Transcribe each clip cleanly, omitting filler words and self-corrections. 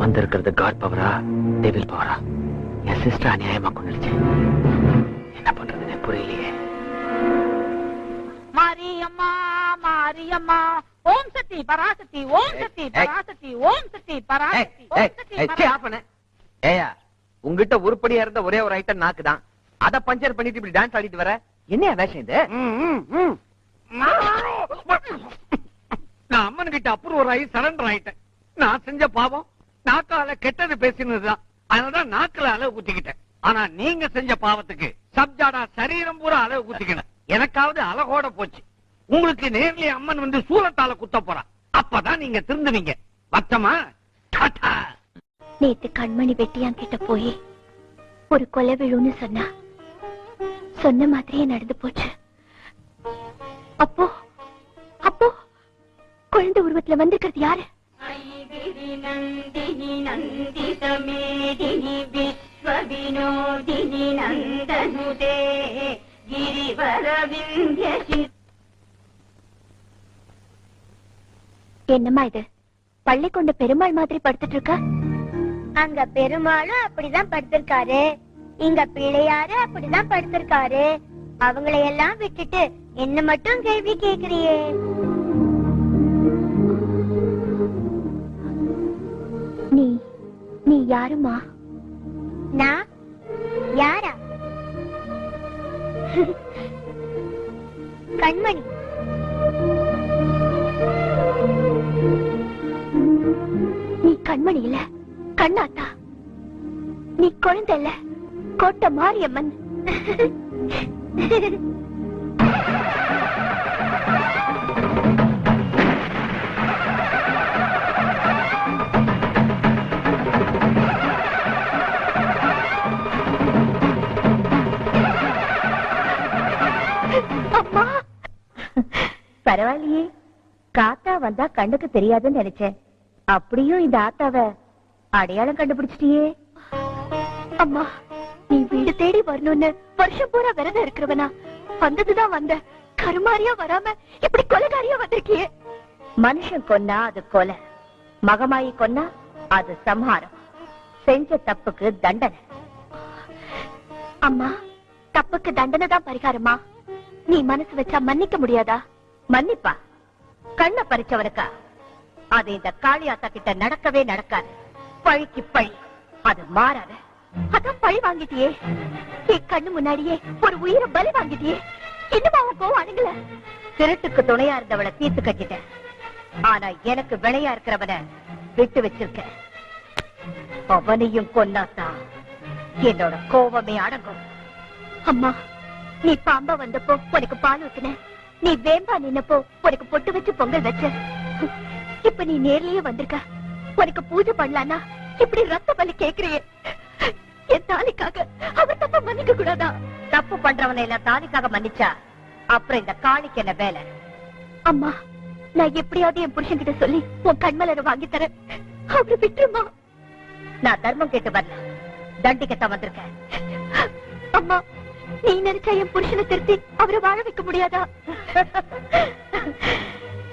வந்திருக்கிறது God பவரா devil பவரா? என் sister அநியாயமா கொண்டுடுச்சு. என்ன பண்றதுன்னு புரியலையே. மாரியம்மா மாரியம்மா ஓம் சக்தி பராசக்தி ஓம் சக்தி பராசக்தி ஓம் சக்தி பராசக்தி ஓம் சக்தி. ஏயா, உங்ககிட்ட உருப்படியா இருந்த ஒரே ஒரு ஐட்டம் நாக்கு தான். அத பஞ்சர் பண்ணிட்டு இப்படி டான்ஸ் ஆடிட்டு வர. என்ன வேஷம் இது? நான் அம்மன் கிட்ட அப்ரூவல் ஆகி சரண்டர் ஆயிட்டேன். நான் செஞ்ச பாவம் நாக்கால கெட்டது பேசினதுதான். அதனாலதான் நாக்குல அளவு ஊத்திக்கிட்டேன். ஆனா நீங்க செஞ்ச பாவத்துக்கு சப்ஜாடா சரீரம் பூரா அளவு ஊத்திக்கணும். எனக்காவது அழகோட போச்சு. உங்களுக்கு நேர்லயே அம்மன் வந்து சூலத்தால குத்த போறா. அப்பதான் நீங்க திருந்துவீங்க. வச்சமா நேத்து கண்மணி வெட்டியான் கிட்ட போய் ஒரு கொலை விழுன்னு சொன்ன மாதிரியே நடந்து போச்சு. அப்போ அப்போ குழந்தை உருவத்துல வந்திருக்கிறது யாரு? நந்தினி நந்தித மேதினி விஸ்வ வினோதினி நந்தனுதே கிரிவர விந்தியசி. என்னம்மா இது? பள்ளி கொண்ட பெருமாள் மாதிரி படுத்துட்டு இருக்க. அங்க பெருமாளும் அப்படிதான் படுத்திருக்காரு, இங்க பிள்ளையாரு அப்படிதான் படுத்திருக்காரு. அவங்களையெல்லாம் விட்டுட்டு என்ன மட்டும் கேள்வி கேக்குறியே? நீ யாருமா? நான் யாரா? கண்மணி. நீ கண்மணி இல்ல, கண்ணாத்தா. நீ குழந்தை இல்ல, கோட்டை மாரியம்மன். அம்மா, பரவாயில்லையே. காத்தா வந்தா கண்ணுக்கு தெரியாதுன்னு நினைச்சேன். அப்படியும் இந்த ஆத்தாவ அடையாளம் கண்டுபிடிச்சிட்டியே. அம்மா, நீ வீடு தேடி வரணும்னு வருஷம் பூரா விரதம் இருக்கிறவனா? வந்ததுதான் வந்த, கருமாரியா வராம இப்படி கொலைகாரியா வந்திருக்கியே. மனுஷன் கொன்னா அது கொலை, மகமாயி கொன்னா அது சம்ஹாரம். செஞ்ச தப்புக்கு தண்டனை. அம்மா, தப்புக்கு தண்டனை தான் பரிகாரமா? நீ மனசு வச்சா மன்னிக்க முடியாதா? மன்னிப்பா? கண்ண பறிச்சவனுக்கா? அது இந்த காளியாத்தா கிட்ட நடக்கவே நடக்காது. பழிக்கு பழி, அது மாறாது. அதான் பழி வாங்கிட்டியே. என் கண்ணு முன்னாடியே ஒரு உயிரை பலி வாங்கிட்டியே. இன்னும் அவன் கோவம் அணுகல. திருட்டுக்கு துணையா இருந்தவளை தீர்த்து கட்டிட்டேன். ஆனா எனக்கு விளையா இருக்கிறவனை விட்டு வச்சிருக்க. அவனையும் கொன்னாத்தான் என்னோட கோவமே அடங்கும். அம்மா, நீ பாம்பா வந்தப்போ உனக்கு பால் ஊத்துன, நீ வேம்பா நின்னப்போ உனக்கு பொட்டு வச்சு பொங்கல் வச்ச. இப்ப நீ நேர்லயே வந்திருக்க, உனக்கு பூஜை பண்ணலானா இப்படி ரத்த பலி கேக்குறியே. என் தாலிக்காக அவர் தப்ப மன்னிக்க கூடாதா? தப்பு பண்றவனை எல்லாம் தாலிக்காக மன்னிச்சா அப்புறம் இந்த காளிக்கு என்ன வேலை? அம்மா, நான் எப்படியாவது என் புருஷன் கிட்ட சொல்லி உன் கண்மலரை வாங்கி தரேன். அவரை விட்டுருமா? நான் தர்மம் கேட்டு வரல, தண்டிக்கத்தான் வந்திருக்கேன். அம்மா, நீ நினைச்சா என் புருஷனை திருத்தி அவரை வாழ வைக்க முடியாதா?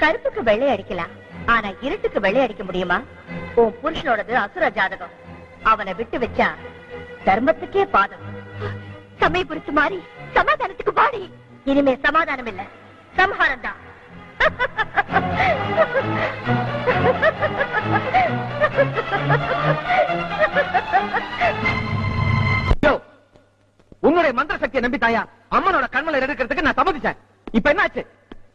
கருப்புக்கு வெள்ளை அடிக்கலாம், ஆனா இருட்டுக்கு வெள்ளை அடிக்க முடியுமா? உன் புருஷனோடது அசுர ஜாதகம். அவனை விட்டு வச்சா தர்மத்துக்கே பாதம். சமயபுரத்து மாறி சமாதானத்துக்கு பாடி. இனிமே சமாதானம் இல்ல, சம்ஹாரம் தான். உங்களுடைய மந்திர சக்தியை நம்பி தாயா அம்மனோட கண்மலை எடுக்கிறதுக்கு நான் சம்மதிச்சேன். இப்ப என்ன ஆச்சு?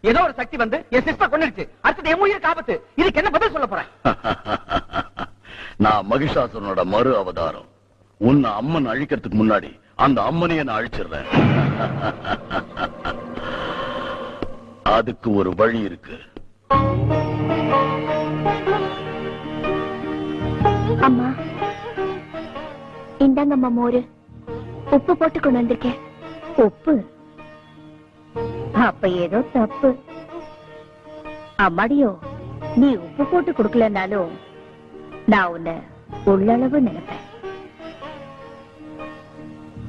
ஏதோ ஒரு சக்தி வந்து என் சிஸ்டர் கொன்னுடுச்சு. அடுத்தது என் உயிருக்கு ஆபத்து. இதுக்கு என்ன பதில் சொல்ல போறேன்? நான் மகிஷாசுரனோட மறு அவதாரம். உன்னை அம்மன் அழிக்கிறதுக்கு முன்னாடி அந்த அம்மனையே நான் அழிச்சிடுறேன். அதுக்கு ஒரு வழி இருக்கு. அம்மா, இந்தாங்கம்மா மோரு. உப்பு போட்டு கொண்டு வந்திருக்கேன். உப்பு? அப்ப ஏதோ தப்பு. அம்மாடியோ, நீ உப்பு போட்டு கொடுக்கலனாலும் நான் உன்னை உள்ளளவு நினைப்பேன்.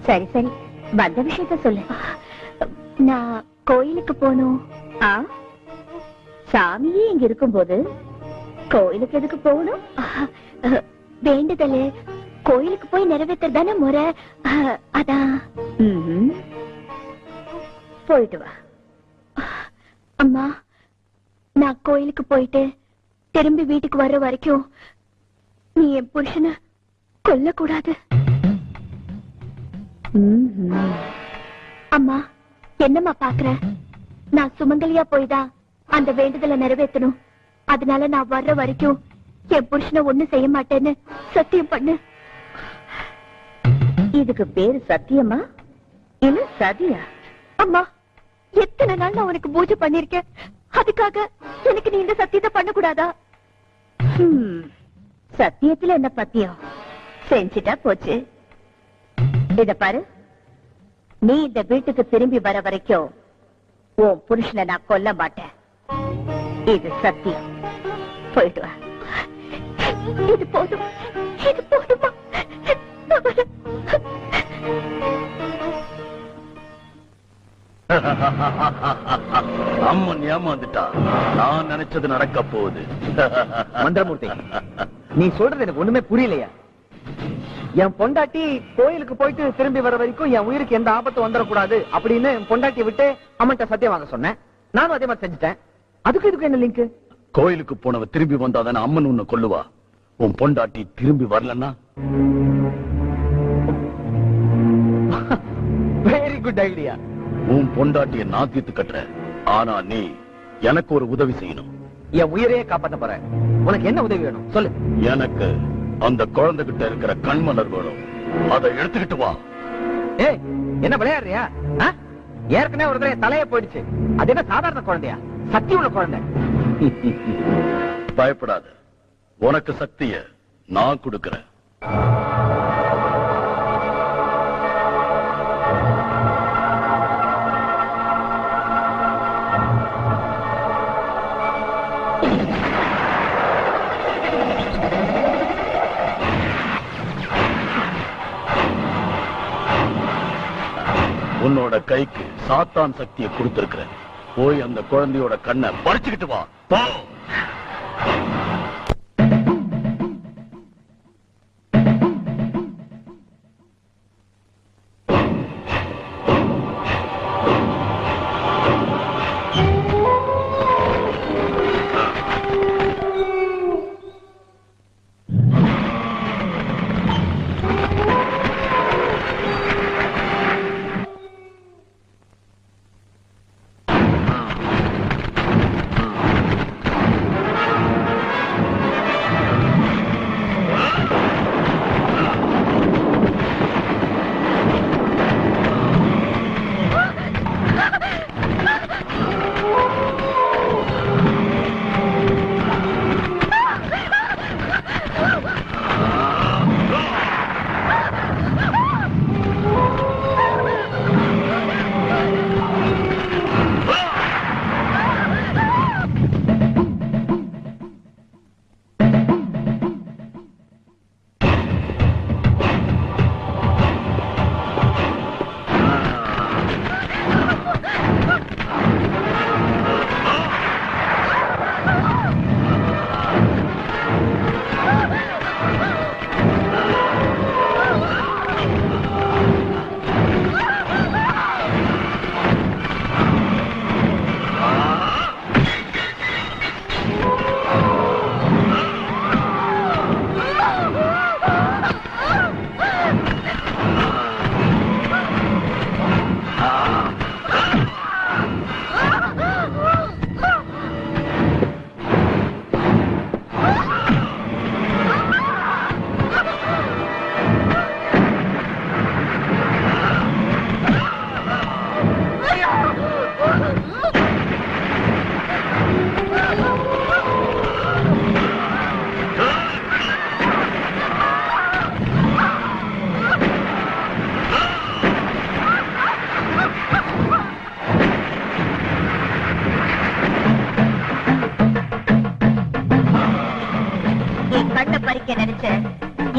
சரி சரி, வந்த விஷயத்த சொல்லு. நான் கோயிலுக்கு போகணும். சாமியே இங்க இருக்கும்போது கோயிலுக்கு எதுக்கு போகணும்? வேண்டுதல் கோயிலுக்கு போய் நிறைவேற்றதானே முறை. அதான். போயிட்டு வா. அம்மா, நான் கோயிலுக்கு போயிட்டு திரும்பி வீட்டுக்கு வர்ற வரைக்கும் நீ என் புருஷனை கொல்லக்கூடாது. அம்மா, என்னம்மா பாக்குற? நான் சுமங்கலியா போய்தான் அந்த வேண்டுதலை நிறைவேற்றணும். அதனால நான் வர்ற வரைக்கும் என் புருஷனை ஒண்ணு செய்ய மாட்டேன்னு சத்தியம் பண்ணு. இதுக்கு பேரு சத்தியமா இல்ல சதியா? அம்மா, எத்தனை நாள் நான் உனக்கு பூஜை பண்ணிருக்கேன். அதுக்காக எனக்கு நீ இந்த சத்தியத்தை பண்ணக்கூடாதா? சத்தியத்துல என்ன பத்தியம்? செஞ்சிட்டா போச்சு. இத பாரு, நீ இந்த வீட்டுக்கு திரும்பி வர வரைக்கும் உன் புருஷனை நான் கொல்ல மாட்டேன். இது சத்தியம். போயிட்டு வா. இது போதும், இது போதுமா? அம்மன் ஏமாந்துட்டா. நான் நினைச்சது நடக்க போகுது. மந்திரமூர்த்தி, நீ சொல்றது எனக்கு ஒண்ணுமே புரியலையா? என் பொண்டாட்டி கோயிலுக்கு போயிட்டு திரும்பி வர வரைக்கும் என் உயிருக்கு எந்த ஆபத்து வந்துடக்கூடாது அப்படின்னு என் பொண்டாட்டியை விட்டு அம்மன்ட்ட சத்தியம் வாங்க சொன்னேன். நானும் அதே மாதிரி செஞ்சுட்டேன். அதுக்கு இதுக்கு என்ன லிங்க்? கோயிலுக்கு போனவ திரும்பி வந்தாதானே அம்மன் உன்னை கொல்லுவா. உன் பொண்டாட்டி திரும்பி வரலன்னா? Very good idea. உன் பொண்டாட்டிய நான் தீர்த்து கட்டுறேன். ஆனா நீ எனக்கு ஒரு உதவி செய்யணும். என் உயிரையே காப்பாத்த போறேன். உனக்கு என்ன உதவி வேணும் சொல்லு. எனக்கு அந்த குழந்தைகிட்ட இருக்கிற கண்மலர் வேணும். அதை எடுத்துக்கிட்டு வா. ஏய், என்ன விளையாடுறியா? ஏற்கனவே ஒரு தடவை தலைய போயிடுச்சு. அது என்ன சாதாரண குழந்தையா? சக்தி உள்ள குழந்தை. பயப்படாத, உனக்கு சக்திய நான் கொடுக்கிறேன். உன்னோட கைக்கு சாத்தான் சக்தியை கொடுத்திருக்கிறேன். போய் அந்த குழந்தையோட கண்ணை பறிச்சுக்கிட்டு வா. போ.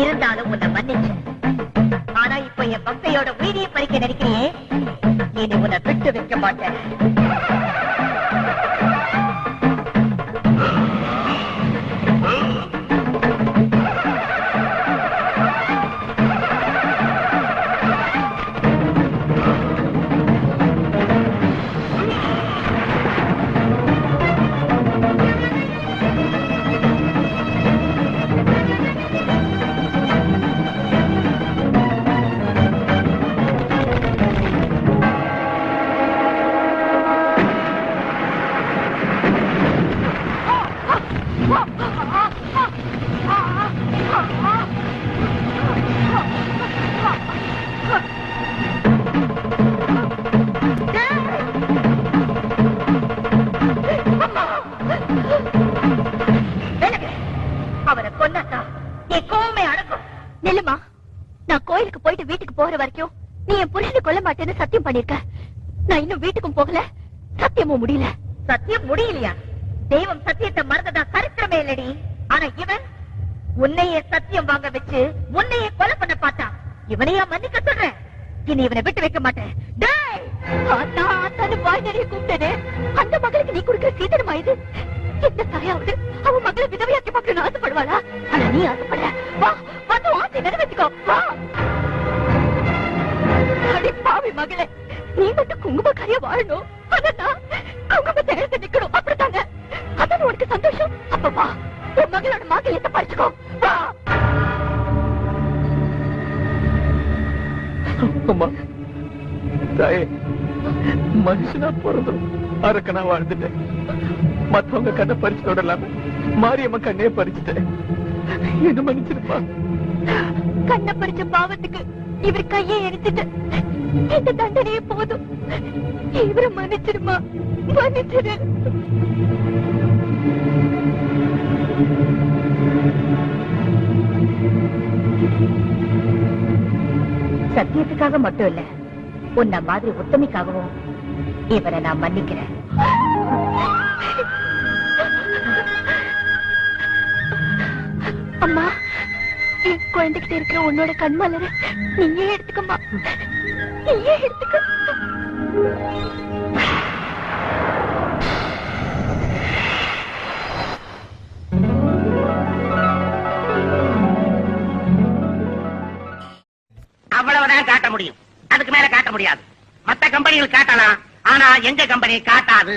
இருந்தாலும் உன்னை மன்னிச்சேன். ஆனா இப்ப என் பக்தையோட உயிரியை பறிக்க நினைக்கிறியே, இனி உன்னை விட்டு வைக்க மாட்டேன். அவரை கொன்னாத்தா என் கோவமே அடக்கும். நில்லுமா, நான் கோயிலுக்கு போயிட்டு வீட்டுக்கு போற வரைக்கும் நீ என் புருஷனை கொல்ல மாட்டேன்னு சத்தியம் பண்ணிருக்க. நான் இன்னும் வீட்டுக்கும் போகல, சத்தியமும் முடியல. சத்தியம் முடியலையா? தெய்வம் சத்தியத்தை மறந்ததா சரித்திரமே இல்லடி. ஆனா இவன் உன்னையே சத்தியம் வாங்க வச்சு உன்னையே கொலை பண்ண பார்த்தா இவனையா மன்னிக்க சொல்றேன்? இனி இவனை விட்டு வைக்க மாட்டேன். டேய், ஆத்தா ஆத்தான்னு வாய் நிறைய கூப்பிட்டேனே, அந்த மகளுக்கு நீ கொடுக்கிற சீதனமா இது? எந்த தாயாவது அவன் மகளை விதவையாக்கி பார்க்கணும்னு ஆசைப்படுவாளா? ஆனா நீ ஆசைப்படுற. வா, வந்து ஆசை நிறைவேற்றிக்கோ. வா. அடி பாவி மகளே, நீ மட்டும் குங்குமக்காரியா வாழணும். அதான் குங்குமத்தை எடுத்து நிக்கணும். அப்படித்தானே? அதான் உனக்கு சந்தோஷம். அப்ப வா, உன் மகளோட மாங்கல்யத்தை பறிச்சுக்கோ. வா. அம்மா, தாயே, மனுஷனா பிறந்தோம், அரக்கனா வாழ்ந்துட்டேன். மத்தவங்க கண்ணை பறிச்சு தொடலாம மாரியம்மா கண்ணையே பறிச்சுட்டேன். என்ன மன்னிச்சிருப்பா. கண்ண பறிச்ச பாவத்துக்கு இவர் கையை எடுத்துட்டு இந்த தண்டனையே போதும். இவரை மன்னிச்சிருமா, மன்னிச்சிரு. சத்தியத்துக்காக மட்டும் இல்ல, உன்ன மாதிரி உத்தமிக்காகவும் இவரை நான் மன்னிக்கிறேன். அம்மா, என் குழந்தைகிட்ட இருக்கிற உன்னோட கண்மலர நீயே எடுத்துக்கம்மா, நீயே எடுத்துக்க. அவ்வளவுதான் காட்ட முடியும், அதுக்கு மேல காட்ட முடியாது. மத்த கம்பெனிகள் காட்டலாம், ஆனா எங்க கம்பெனி காட்டாது.